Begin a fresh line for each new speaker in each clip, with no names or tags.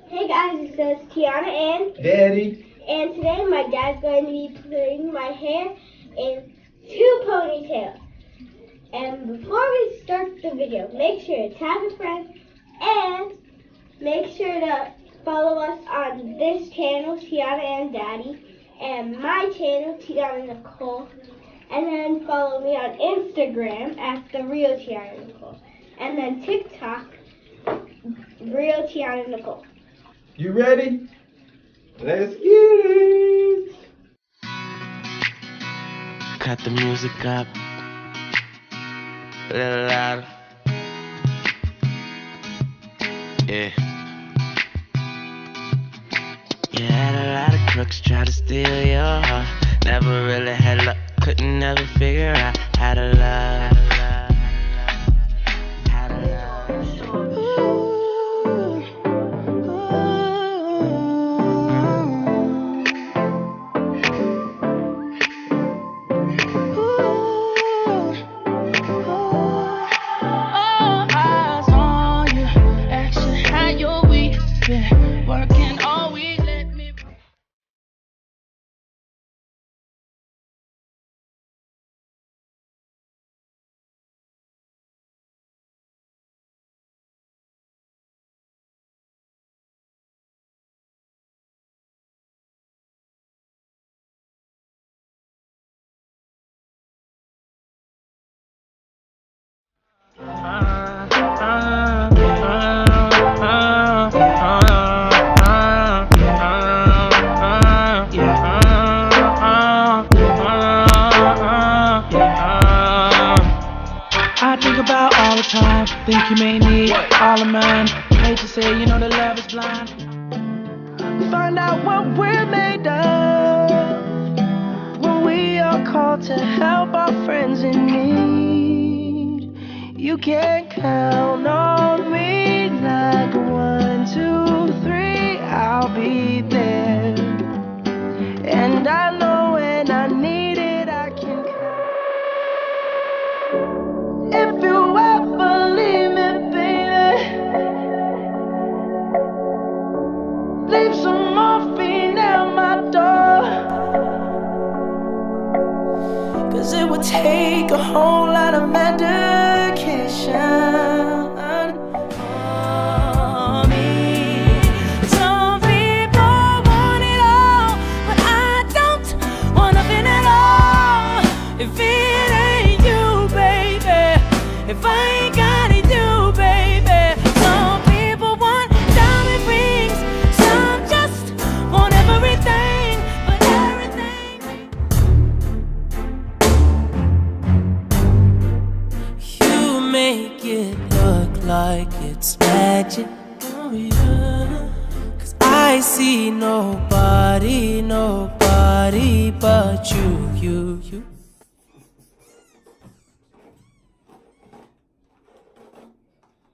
Hey guys, it says Tiana and
Daddy.
And today my dad's going to be putting my hair in 2 ponytails. And before we start the video, make sure to tag a friend and make sure to follow us on this channel, TianaNDaddy, and my channel, TianaNicole. And then follow me on Instagram at TheRealTianaNicole. And then TikTok, RealTianaNicole.
You ready? Let's get it!
Cut the music up a little louder. Yeah. You had a lot of crooks try to steal your heart. Never really had luck, couldn't never figure out how to love.
I think about all the time, think you may need all of mine. Hate to say, you know that love is blind. Find out what we're made of when we are called to help our friends in need. You can count on me like 1, 2, 3, I'll be there. And I know when I need it, I can count. If you ever leave me, baby, leave some morphine at my door. 'Cause it would take a whole lot of medication. Some people want it all, but I don't want nothing at all. If it ain't you, baby, if I ain't got it, you, baby. Some people want diamond rings, some just want everything, but everything. You make it look like it's magic, oh yeah. 'Cause I see nobody but you.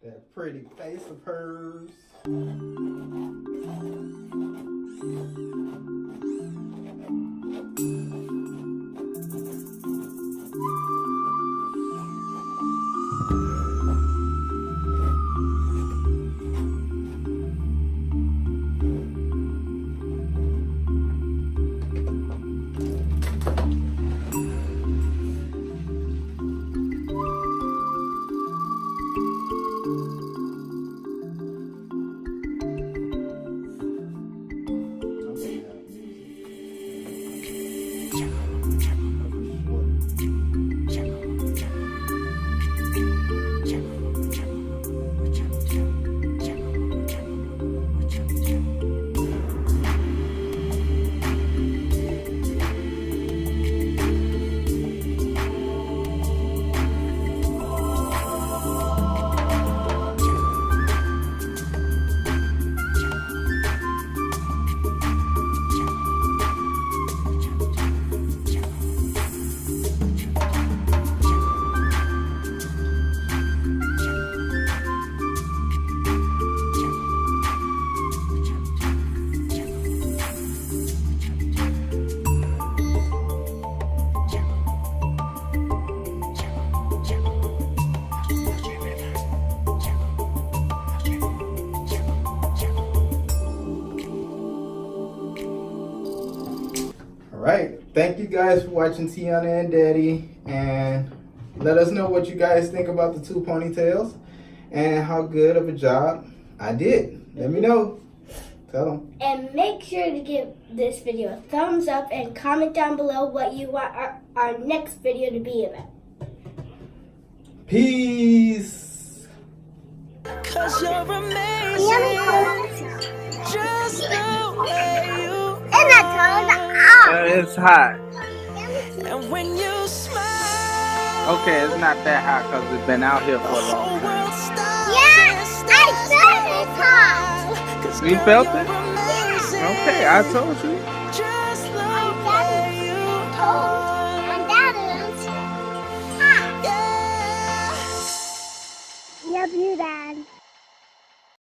That pretty face of hers. Alright, thank you guys for watching Tiana and Daddy, and let us know what you guys think about the 2 ponytails and how good of a job I did. Let me know. Tell them.
And make sure to give this video a thumbs up and comment down below what you want our next video to be about.
Peace.
Cause you're amazing. Just the way you
It's hot.
and when you smile,
Okay, it's not that hot because it's been out here for a long
whole
time.
world stops.
I felt it hot.
Cause
You
girl,
felt
you're
it?
amazing.
Okay, I told you.